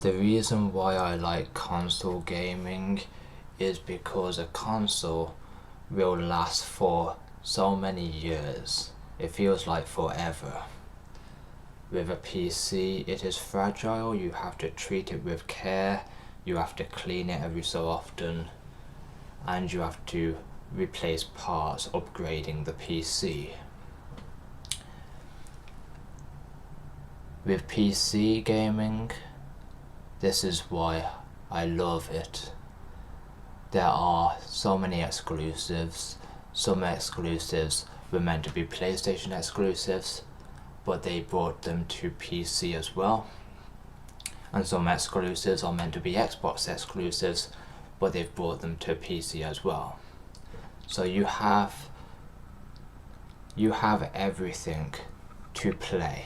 The reason why I like console gaming is because a console will last for so many years. It feels like forever. With a PC, it is fragile, you have to treat it with care, you have to clean it every so often, and you have to replace parts, upgrading the PC. With PC gaming, this is why I love it. There are so many exclusives. Some exclusives were meant to be PlayStation exclusives, but they brought them to PC as well. And some exclusives are meant to be Xbox exclusives, but they've brought them to PC as well. So you have everything to play.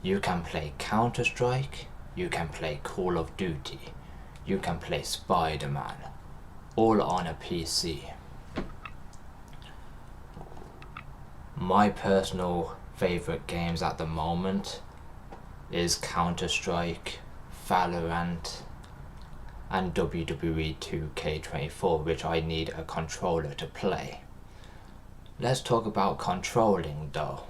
You can play Counter-Strike, you can play Call of Duty, you can play Spider-Man, all on a PC. My personal favourite games at the moment is Counter-Strike, Valorant, and WWE 2K24, which I need a controller to play. Let's talk about controlling though.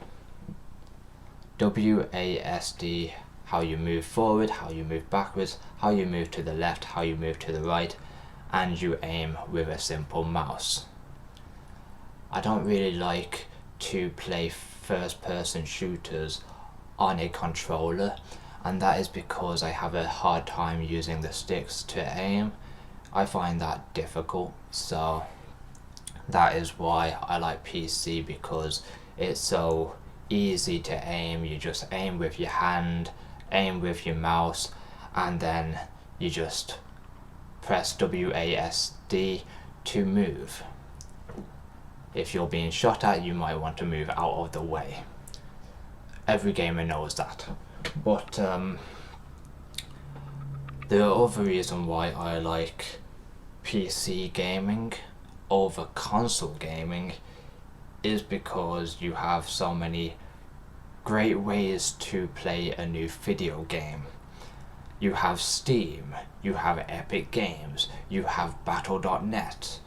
WASD, how you move forward, how you move backwards, how you move to the left, how you move to the right, and you aim with a simple mouse. I don't really like to play first person shooters on a controller, and that is because I have a hard time using the sticks to aim. I find that difficult, so that is why I like PC, because it's so easy to aim. You just aim with your hand, aim with your mouse, and then you just press WASD to move. If you're being shot at, you might want to move out of the way. Every gamer knows that. But the other reason why I like PC gaming over console gaming is because you have so many great ways to play a new video game. You have Steam, you have Epic Games, you have Battle.net.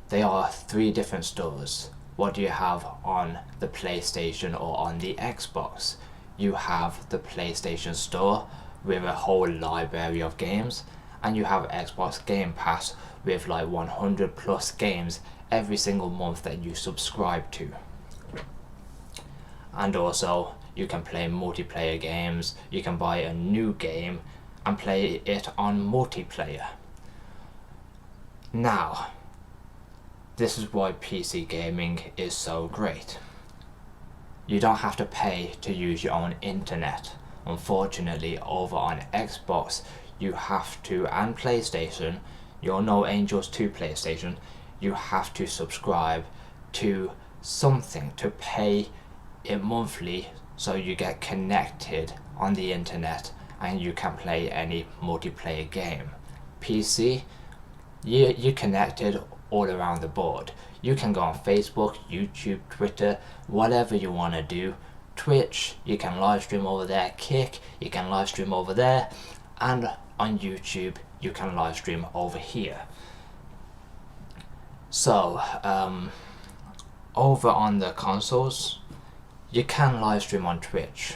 They are 3 different stores. What do you have on the PlayStation or on the Xbox? You have the PlayStation Store with a whole library of games, and you have Xbox Game Pass with like 100 plus games every single month that you subscribe to. And also you can play multiplayer games. You can buy a new game and play it on multiplayer. Now, this is why PC gaming is so great. You don't have to pay to use your own internet. Unfortunately, over on Xbox you have to, and PlayStation, you're no angels to PlayStation, you have to subscribe to something, to pay it monthly, so you get connected on the internet and you can play any multiplayer game. PC, you're connected all around the board. You can go on Facebook, YouTube, Twitter, whatever you want to do. Twitch, you can live stream over there. Kick, you can live stream over there. And on YouTube, you can live stream over here. So, over on the consoles, you can live stream on Twitch,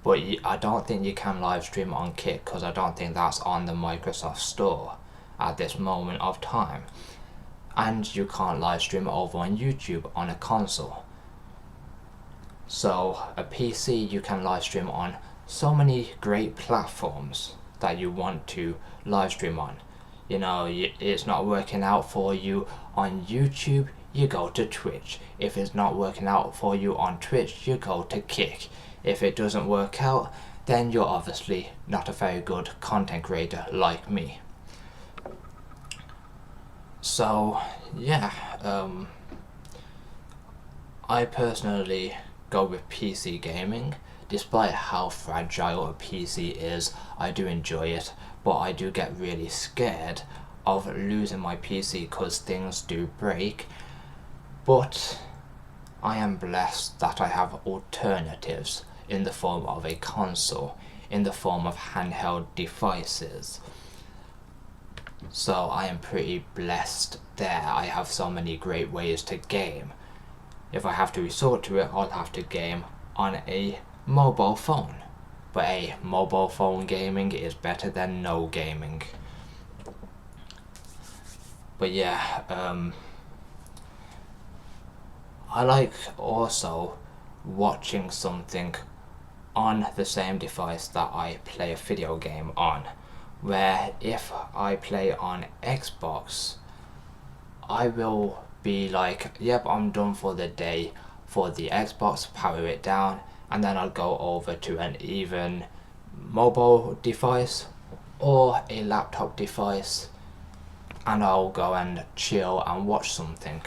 but I don't think you can live stream on Kick, because I don't think that's on the Microsoft Store at this moment of time. And you can't live stream over on YouTube on a console. So a PC, you can live stream on so many great platforms that you want to live stream on. You know, it's not working out for you on YouTube, you go to Twitch. If it's not working out for you on Twitch, you go to Kick. If it doesn't work out, then you're obviously not a very good content creator like me. So yeah, I personally go with PC gaming. Despite how fragile a PC is, I do enjoy it, but I do get really scared of losing my PC because things do break. But I am blessed that I have alternatives in the form of a console, in the form of handheld devices. So I am pretty blessed there. I have so many great ways to game. If I have to resort to it, I'll have to game on a mobile phone. But a mobile phone gaming is better than no gaming. But yeah, I like also watching something on the same device that I play a video game on, where if I play on Xbox, I will be like, yep, I'm done for the day for the Xbox, power it down, and then I'll go over to an even mobile device or a laptop device, and I'll go and chill and watch something.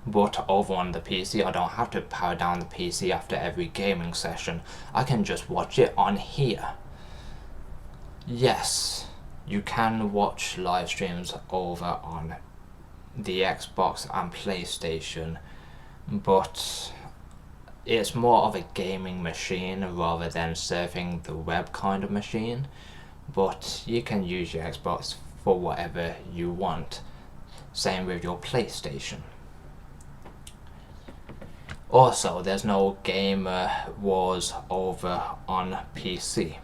But over on the PC, I don't have to power down the PC after every gaming session. I can just watch it on here. Yes, you can watch live streams over on the Xbox and PlayStation, but it's more of a gaming machine rather than surfing the web kind of machine. But you can use your Xbox for whatever you want. Same with your PlayStation. Also, there's no gamer wars over on PC,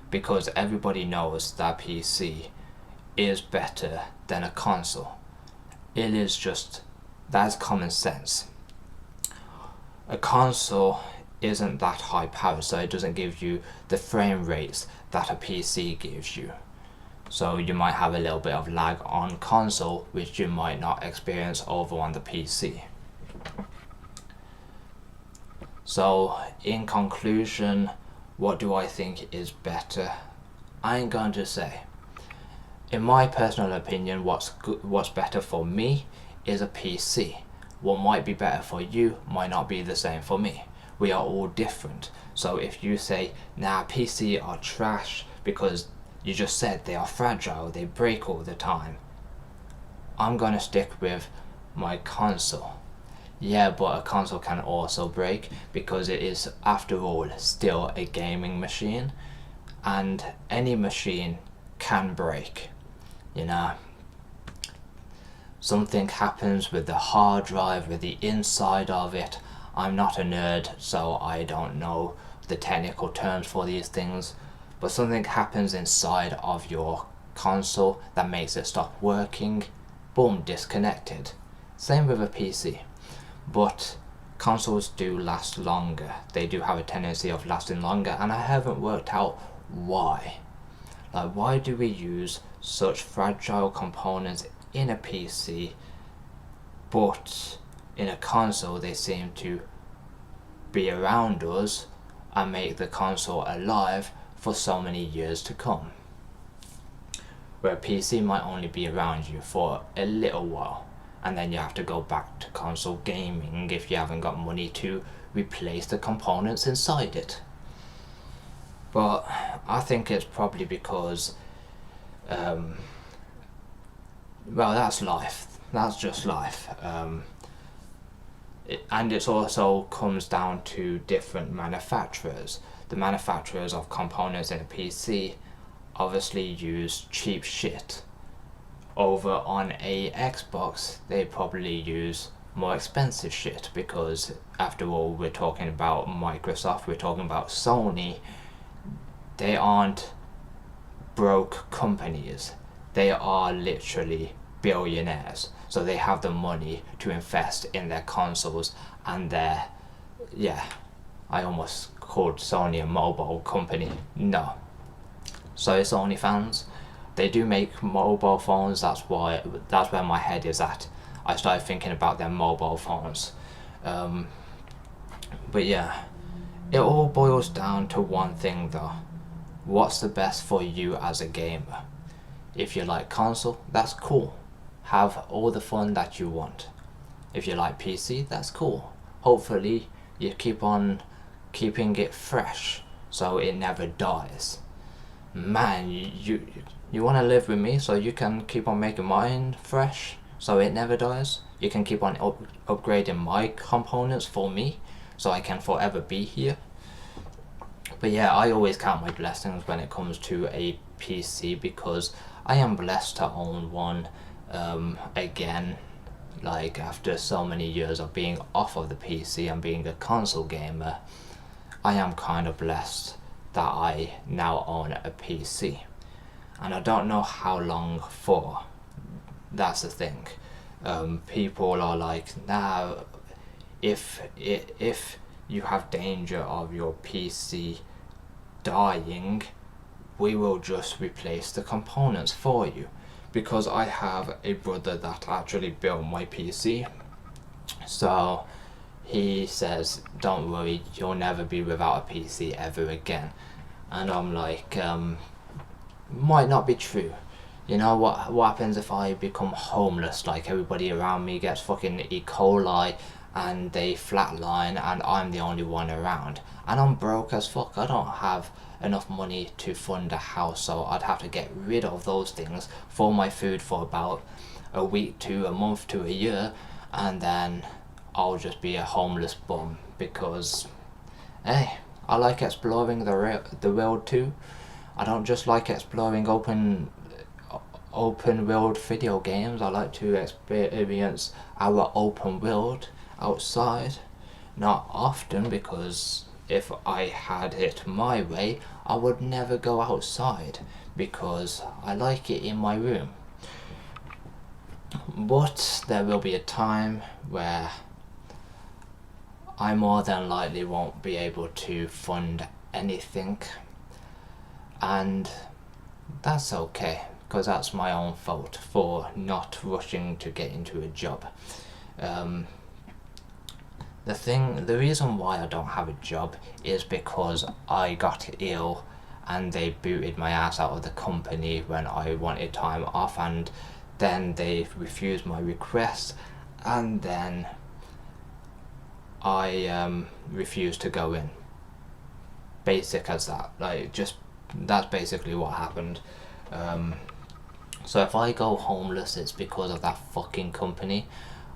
because everybody knows that PC is better than a console. It is just, that's common sense. A console isn't that high power, so it doesn't give you the frame rates that a PC gives you. So you might have a little bit of lag on console, which you might not experience over on the PC. So in conclusion, what do I think is better? I ain't going to say. In my personal opinion, what's better for me is a PC. What might be better for you might not be the same for me. We are all different. So if you say, nah, PC are trash because you just said they are fragile, they break all the time, I'm gonna stick with my console. Yeah, but a console can also break because it is, after all, still a gaming machine, and any machine can break. You know, something happens with the hard drive, with the inside of it. I'm not a nerd, so I don't know the technical terms for these things, but something happens inside of your console that makes it stop working. Boom, disconnected. Same with a PC. But consoles do last longer. They do have a tendency of lasting longer, and I haven't worked out why. Like, why do we use such fragile components in a PC, but in a console they seem to be around us and make the console alive for so many years to come, where a PC might only be around you for a little while, and then you have to go back to console gaming if you haven't got money to replace the components inside it. But I think it's probably because, well, that's life. That's just life. And it also comes down to different manufacturers. The manufacturers of components in a PC obviously use cheap shit. Over on a Xbox, they probably use more expensive shit, because after all, we're talking about Microsoft, we're talking about Sony. They aren't broke companies. They are literally billionaires, so they have the money to invest in their consoles and their, yeah, I almost called Sony a mobile company. No. So it's Sony fans. They do make mobile phones, that's where my head is at. I started thinking about their mobile phones. But yeah, it all boils down to one thing though. What's the best for you as a gamer? If you like console, that's cool. Have all the fun that you want. If you like PC, that's cool. Hopefully you keep on keeping it fresh so it never dies. Man, you want to live with me so you can keep on making mine fresh so it never dies? You can keep on upgrading my components for me so I can forever be here? But yeah, I always count my blessings when it comes to a PC, because I am blessed to own one again. Like, after so many years of being off of the PC and being a console gamer, I am kind of blessed that I now own a PC. And I don't know how long for. That's the thing. People are like, nah, if you have danger of your PC dying, we will just replace the components for you. Because I have a brother that actually built my PC, so he says, don't worry, you'll never be without a PC ever again. And I'm like, might not be true. You know, what happens if I become homeless, like everybody around me gets fucking E. coli and they flatline and I'm the only one around, and I'm broke as fuck. I don't have enough money to fund a house, so I'd have to get rid of those things for my food for about a week to a month to a year, and then I'll just be a homeless bum. Because, hey, I like exploring the world too. I don't just like exploring open world video games. I like to experience our open world outside. Not often, because if I had it my way, I would never go outside, because I like it in my room. But there will be a time where I more than likely won't be able to fund anything, and that's okay, because that's my own fault for not rushing to get into a job. The reason why I don't have a job is because I got ill and they booted my ass out of the company when I wanted time off, and then they refused my request, and then I refused to go in. Basic as that. Like, just, that's basically what happened. So if I go homeless, it's because of that fucking company.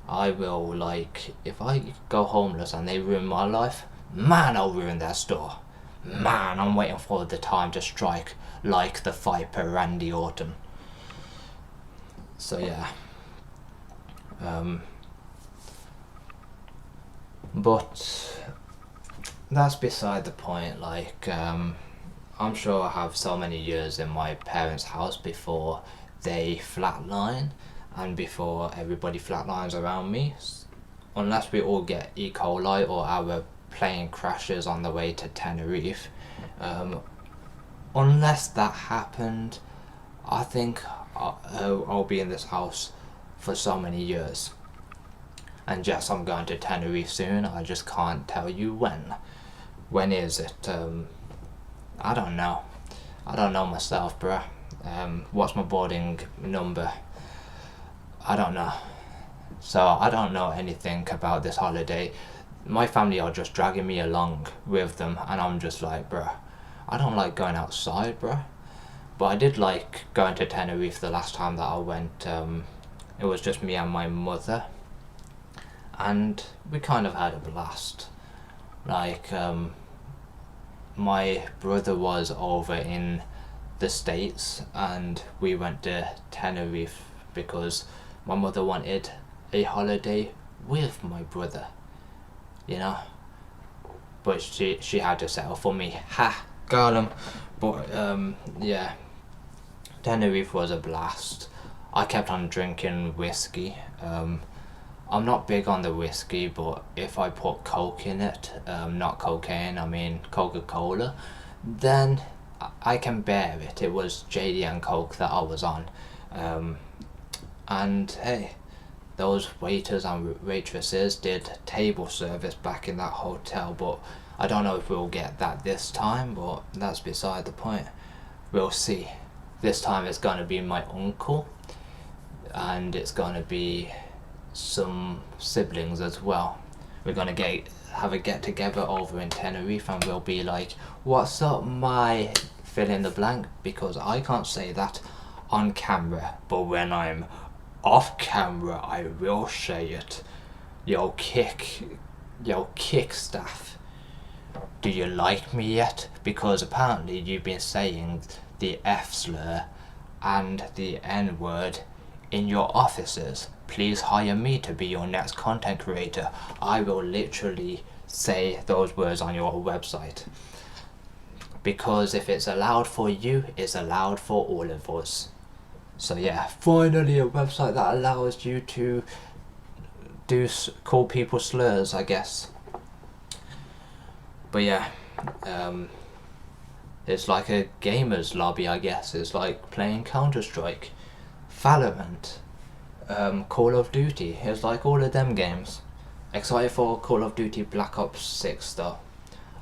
I will, like, if I go homeless and they ruin my life, man, I'll ruin their store. Man, I'm waiting for the time to strike, like the Viper Randy Orton. So yeah. But that's beside the point. Like, I'm sure I have so many years in my parents' house before they flatline, and before everybody flatlines around me, unless we all get E. coli or our plane crashes on the way to Tenerife. Unless that happened, I think I'll be in this house for so many years. And yes, I'm going to Tenerife soon, I just can't tell you when. When is it? I don't know. I don't know myself, bruh. What's my boarding number? I don't know. So I don't know anything about this holiday. My family are just dragging me along with them, and I'm just like, bruh, I don't like going outside, bruh. But I did like going to Tenerife the last time that I went. It was just me and my mother, and we kind of had a blast. Like, my brother was over in the States and we went to Tenerife because my mother wanted a holiday with my brother, you know. But she had to settle for me. Ha! Got him. But yeah, Tenerife was a blast. I kept on drinking whiskey. I'm not big on the whiskey, but if I put Coke in it, not cocaine, I mean Coca-Cola, then I can bear it. It was JD and Coke that I was on. And hey, those waiters and waitresses did table service back in that hotel, but I don't know if we'll get that this time, but that's beside the point. We'll see. This time it's going to be my uncle, and it's going to be some siblings as well. We're going to have a get together over in Tenerife, and we'll be like, what's up, my fill in the blank, because I can't say that on camera, but when I'm off camera I will say it. Yo kick staff. do you like me yet? Because apparently you've been saying the F slur and the N word in your offices. Please hire me to be your next content creator. I will literally say those words on your website. Because if it's allowed for you, it's allowed for all of us. So yeah, finally a website that allows you to call people slurs, I guess. But yeah, it's like a gamer's lobby, I guess. It's like playing Counter-Strike, Valorant, Call of Duty. It's like all of them games. Excited for Call of Duty Black Ops 6 though.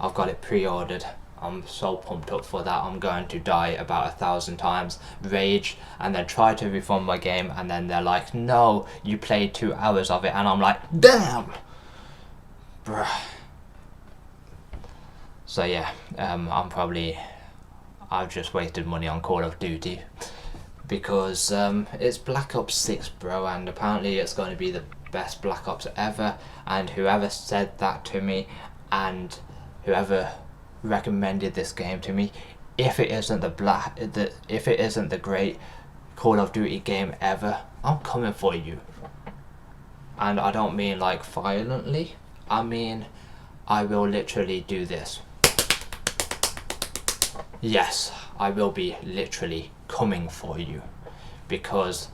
I've got it pre-ordered. I'm so pumped up for that. I'm going to die about 1,000 times, rage, and then try to refund my game, and then they're like, no, you played 2 hours of it, and I'm like, damn! Bruh. So yeah, I've just wasted money on Call of Duty, because it's Black Ops 6, bro, and apparently it's going to be the best Black Ops ever, and whoever said that to me, and whoever recommended this game to me, if it isn't the great Call of Duty game ever, I'm coming for you. And I don't mean like violently, I mean I will literally do this. Yes, I will be literally coming for you, because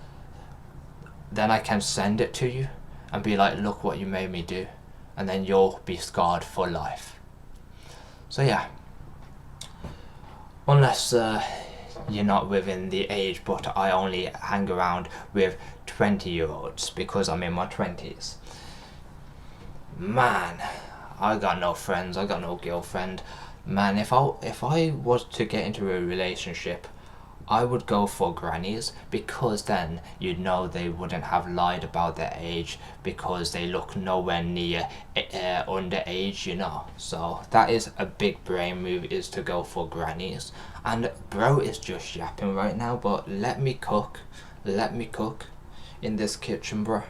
then I can send it to you and be like, look what you made me do, and then you'll be scarred for life. So yeah, unless you're not within the age, but I only hang around with 20-year-olds because I'm in my 20s. Man, I got no friends, I got no girlfriend. Man, if I was to get into a relationship, I would go for grannies, because then you'd know they wouldn't have lied about their age, because they look nowhere near underage, you know. So that is a big brain move, is to go for grannies. And bro is just yapping right now, but let me cook in this kitchen, bro.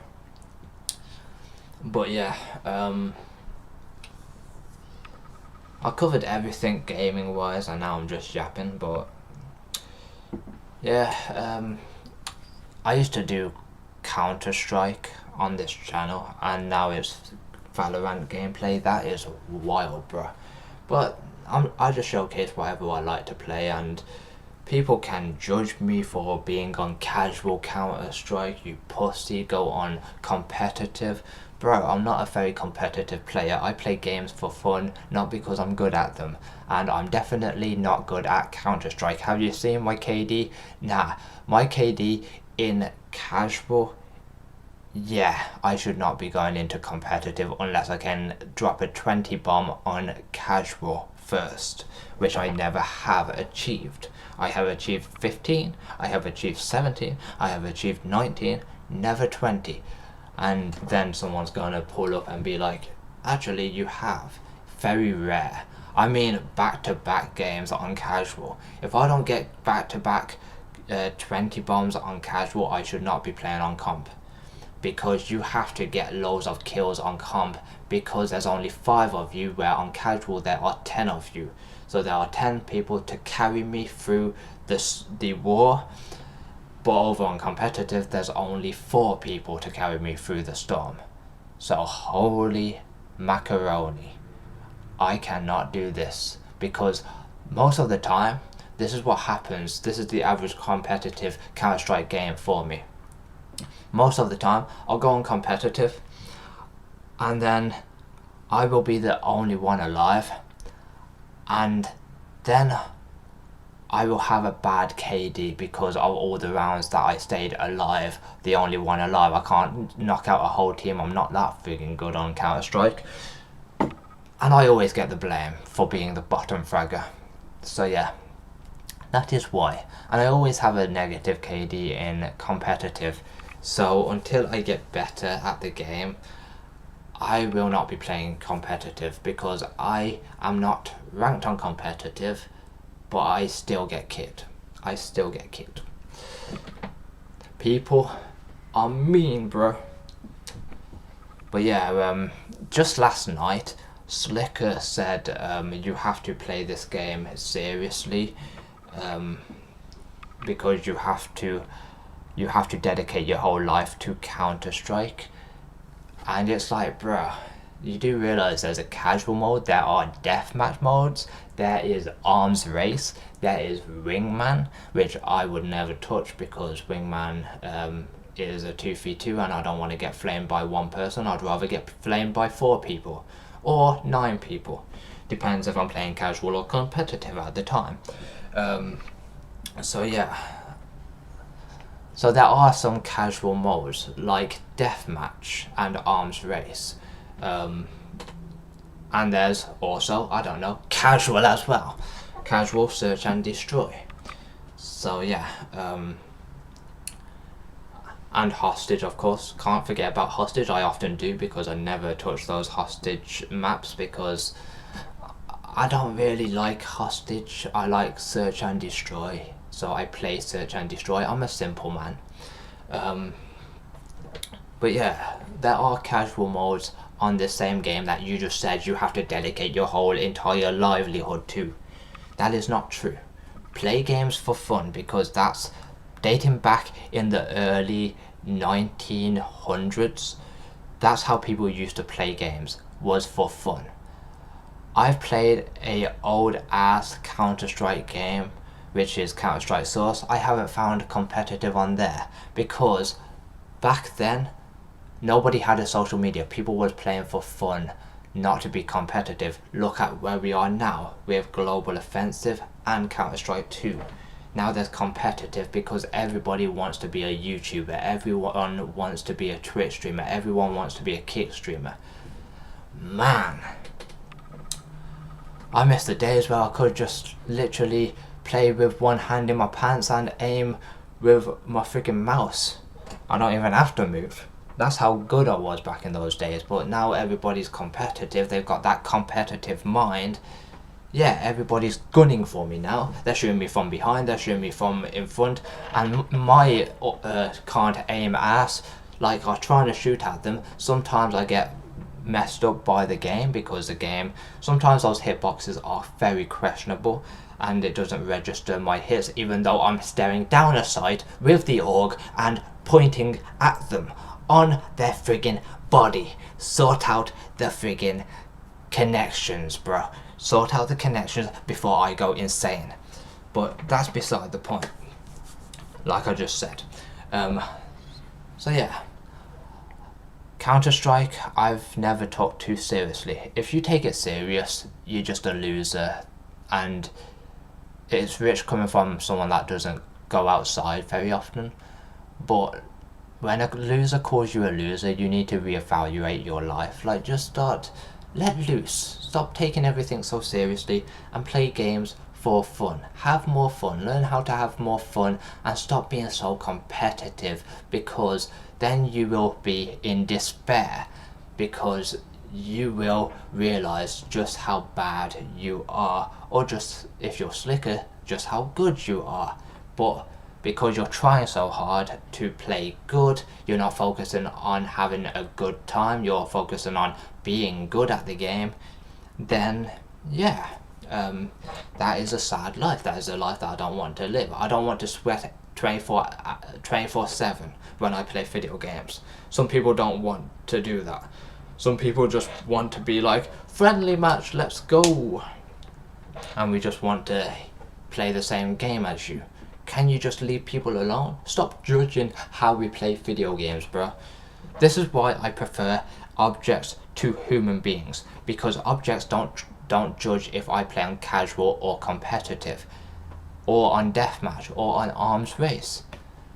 But yeah, I covered everything gaming wise, and now I'm just yapping. But yeah, I used to do Counter-Strike on this channel, and now it's Valorant gameplay. That is wild, bro. But I just showcase whatever I like to play, and people can judge me for being on casual Counter-Strike. You pussy, go on competitive. Bro, I'm not a very competitive player. I play games for fun, not because I'm good at them. And I'm definitely not good at Counter-Strike. Have you seen my KD? Nah, my KD in casual, yeah, I should not be going into competitive unless I can drop a 20 bomb on casual first, which I never have achieved. I have achieved 15, I have achieved 17, I have achieved 19, never 20. And then someone's gonna pull up and be like, actually you have. Very rare. I mean back-to-back games on casual. If I don't get back-to-back 20 bombs on casual, I should not be playing on comp. Because you have to get loads of kills on comp, because there's only 5 of you, where on casual there are 10 of you. So there are 10 people to carry me through the war. But over on competitive, there's only 4 people to carry me through the storm. So holy macaroni, I cannot do this, because most of the time, this is what happens. This is the average competitive Counter-Strike game for me. Most of the time, I'll go on competitive, and then I will be the only one alive, and then I will have a bad KD because of all the rounds that I stayed alive, the only one alive. I can't knock out a whole team, I'm not that friggin' good on Counter-Strike. And I always get the blame for being the bottom fragger. So yeah, that is why. And I always have a negative KD in competitive. So until I get better at the game, I will not be playing competitive, because I am not ranked on competitive, but I still get kicked. I still get kicked. People are mean, bro. But yeah, just last night, Slicker said you have to play this game seriously, because you have to dedicate your whole life to Counter-Strike. And it's like, bruh, you do realize there's a casual mode, there are deathmatch modes, there is arms race, there is wingman, which I would never touch because wingman is a 2v2 and I don't want to get flamed by one person. I'd rather get flamed by 4 people or 9 people, depends if I'm playing casual or competitive at the time. So yeah, so there are some casual modes like deathmatch and arms race, and there's also, I don't know, casual as well, casual search and destroy. So yeah, and hostage, of course, can't forget about hostage. I often do because I never touch those hostage maps because I don't really like hostage. I like search and destroy, so I play search and destroy. I'm a simple man. But yeah, there are casual modes on the same game that you just said you have to dedicate your whole entire livelihood to. That is not true. Play games for fun, because that's dating back in the early 1900s. That's how people used to play games, was for fun. I've played a old ass Counter-Strike game, which is Counter-Strike Source. I haven't found competitive on there because back then nobody had a social media. People was playing for fun, not to be competitive. Look at where we are now with Global Offensive and Counter-Strike 2. Now there's competitive because everybody wants to be a YouTuber, everyone wants to be a Twitch streamer, everyone wants to be a Kick streamer. Man, I miss the days where I could just literally play with one hand in my pants and aim with my freaking mouse. I don't even have to move. That's how good I was back in those days. But now everybody's competitive, they've got that competitive mind. Yeah, everybody's gunning for me now. They're shooting me from behind, they're shooting me from in front, and my can't aim ass. Like, I'm trying to shoot at them. Sometimes I get messed up by the game because the game, sometimes those hitboxes are very questionable and it doesn't register my hits even though I'm staring down a sight with the AUG and pointing at them on their friggin' body. Sort out the friggin' connections, bro. Sort out the connections before I go insane. But that's beside the point, like I just said. So yeah, Counter-Strike I've never took too seriously. If you take it serious, you're just a loser, and it's rich coming from someone that doesn't go outside very often. But when a loser calls you a loser, you need to reevaluate your life. Like, just let loose. Stop taking everything so seriously and play games for fun. Have more fun. Learn how to have more fun and stop being so competitive, because then you will be in despair, because you will realize just how bad you are, or just, if you're slicker, just how good you are. But because you're trying so hard to play good, you're not focusing on having a good time, you're focusing on being good at the game, then yeah, that is a sad life. That is a life that I don't want to live. I don't want to sweat 24/7 when I play video games. Some people don't want to do that. Some people just want to be like, friendly match, let's go. And we just want to play the same game as you. Can you just leave people alone? Stop judging how we play video games, bro. This is why I prefer objects to human beings, because objects don't judge if I play on casual or competitive, or on deathmatch, or on arms race.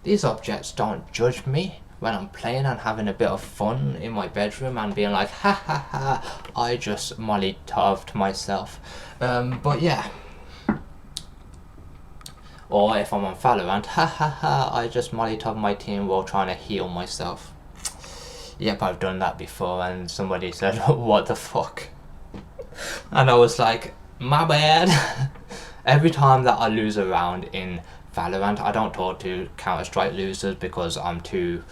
These objects don't judge me when I'm playing and having a bit of fun in my bedroom and being like, ha ha ha, I just mollytoved myself. But yeah. Or if I'm on Valorant, ha ha ha, I just mollytoved my team while trying to heal myself. Yep, I've done that before, and somebody said, what the fuck? And I was like, my bad. Every time that I lose a round in Valorant, I don't talk to Counter-Strike losers because I'm too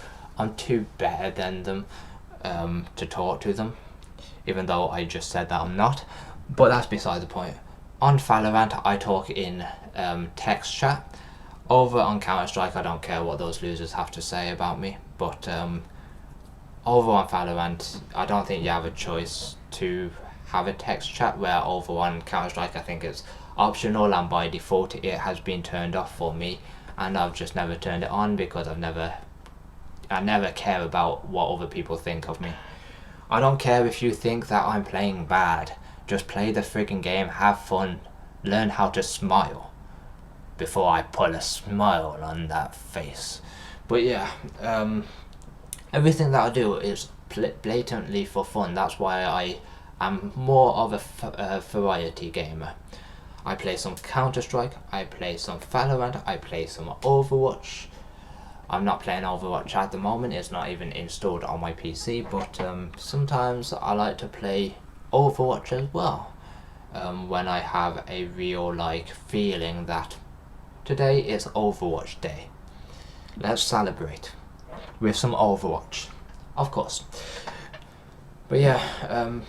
better than them to talk to them. even though I just said that I'm not, but that's beside the point. On Valorant I talk in text chat. Over on Counter-Strike I don't care what those losers have to say about me, but over on Valorant I don't think you have a choice to have a text chat, where over on Counter-Strike I think it's optional, and by default it has been turned off for me, and I've just never turned it on because I never care about what other people think of me. I don't care if you think that I'm playing bad, just play the friggin' game, have fun, learn how to smile before I put a smile on that face. But yeah, everything that I do is blatantly for fun. That's why I am more of a variety gamer. I play some Counter-Strike, I play some Valorant, I play some Overwatch. I'm not playing Overwatch at the moment, it's not even installed on my PC, but sometimes I like to play Overwatch as well, when I have a real feeling that today is Overwatch Day. Let's celebrate with some Overwatch, of course. But yeah,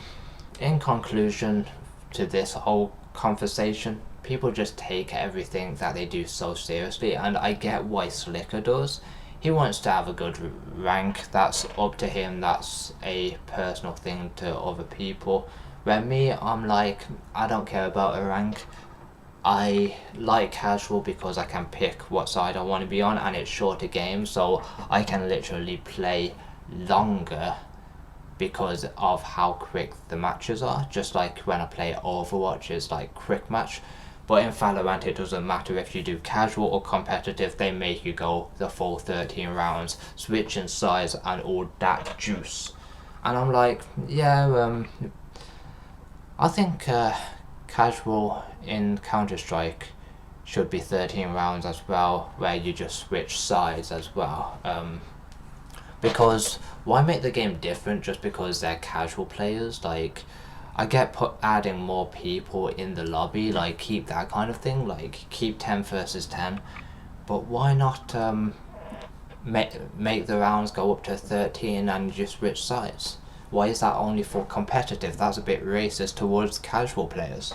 in conclusion to this whole conversation, people just take everything that they do so seriously, and I get why Slicker does. He wants to have a good rank, that's up to him, that's a personal thing to other people. Where me, I'm like, I don't care about a rank. I like casual because I can pick what side I want to be on, and it's shorter games, so I can literally play longer because of how quick the matches are. Just like when I play Overwatch, it's like quick match. But in Valorant it doesn't matter if you do casual or competitive, they make you go the full 13 rounds, switching sides and all that juice. And I'm like, yeah, I think casual in Counter-Strike should be 13 rounds as well, where you just switch sides as well. Because why make the game different just because they're casual players? I get adding more people in the lobby, keep that kind of thing, keep 10 versus 10, but why not make the rounds go up to 13 and just switch sides? Why is that only for competitive? That's a bit racist towards casual players.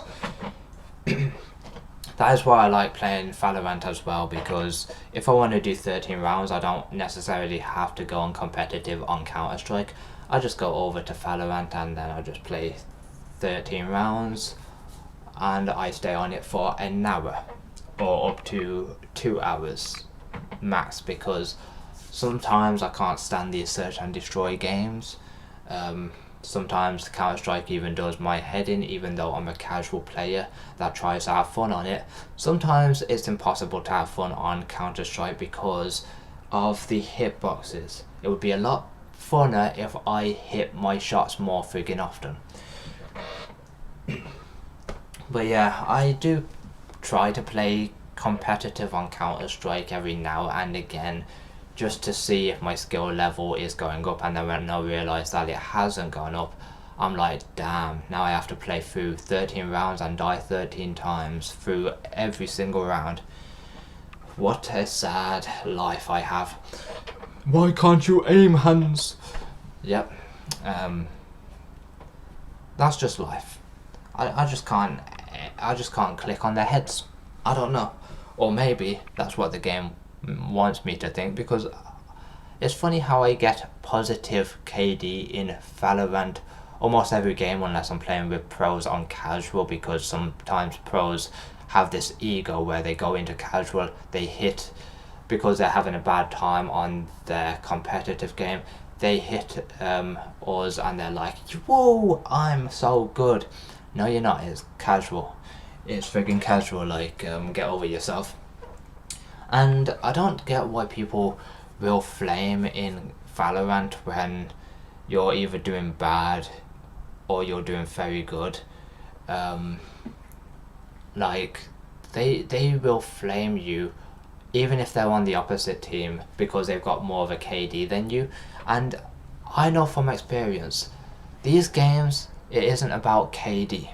That is why I like playing Valorant as well, because if I want to do 13 rounds, I don't necessarily have to go on competitive on Counter-Strike. I just go over to Valorant and then I just play 13 rounds and I stay on it for an hour or up to 2 hours max, because sometimes I can't stand these search and destroy games. Sometimes Counter-Strike even does my head in, even though I'm a casual player that tries to have fun on it. Sometimes it's impossible to have fun on Counter-Strike because of the hitboxes. It would be a lot funner if I hit my shots more friggin' often. But yeah, I do try to play competitive on Counter-Strike every now and again, just to see if my skill level is going up, and then when I realise that it hasn't gone up, I'm like, damn, now I have to play through 13 rounds and die 13 times through every single round. What a sad life I have. Why can't you aim, Hans? Yep. That's just life. I just can't click on their heads. I don't know. Or maybe that's what the game wants me to think, because it's funny how I get positive KD in Valorant almost every game unless I'm playing with pros on casual, because sometimes pros have this ego where they go into casual, they hit, because they're having a bad time on their competitive game, they hit us and they're like, whoa, I'm so good. No, you're not. It's casual. It's friggin' casual. Get over yourself. And I don't get why people will flame in Valorant when you're either doing bad or you're doing very good. They will flame you even if they're on the opposite team because they've got more of a KD than you. And I know from experience, these games, it isn't about KD.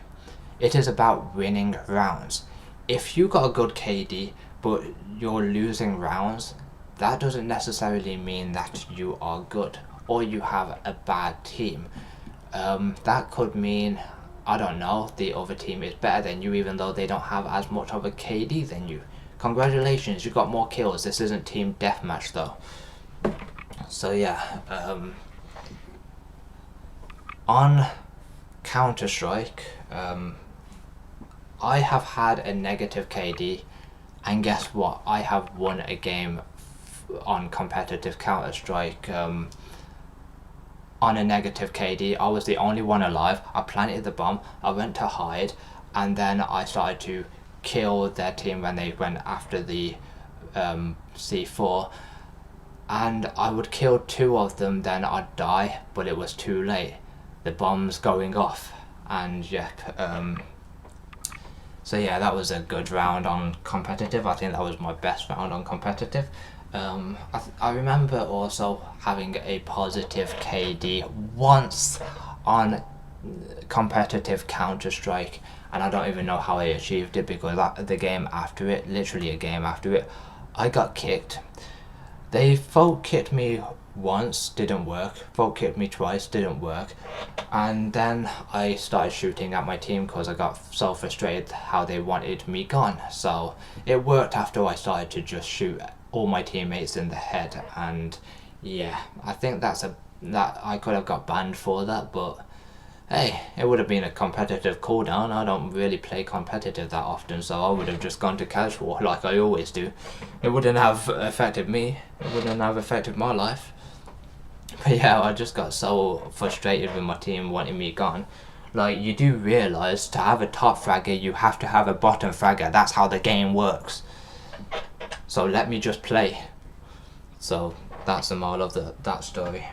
It is about winning rounds. If you got a good KD but you're losing rounds, that doesn't necessarily mean that you are good or you have a bad team. that could mean, I don't know, the other team is better than you even though they don't have as much of a KD than you. Congratulations, you got more kills. This isn't team deathmatch though. So yeah, on Counter-Strike, I have had a negative KD, and guess what? I have won a game on competitive Counter-Strike on a negative KD. I was the only one alive. I planted the bomb, I went to hide, and then I started to kill their team when they went after the C4, and I would kill 2 of them, then I'd die, but it was too late. The bomb's going off, and yep. So yeah, that was a good round on competitive. I think that was my best round on competitive. I remember also having a positive KD once on competitive Counter-Strike, and I don't even know how I achieved it, because the game after it, literally a game after it, I got kicked. They folk kicked me once, didn't work. Folk kicked me twice, didn't work. And then I started shooting at my team because I got so frustrated how they wanted me gone. So it worked after I started to just shoot all my teammates in the head. And yeah, I think that I could have got banned for that, but hey, it would have been a competitive cooldown. I don't really play competitive that often, so I would have just gone to casual like I always do. It wouldn't have affected me. It wouldn't have affected my life. But yeah, I just got so frustrated with my team wanting me gone. Like, you do realise to have a top fragger, you have to have a bottom fragger. That's how the game works. So let me just play. So that's the moral of that story.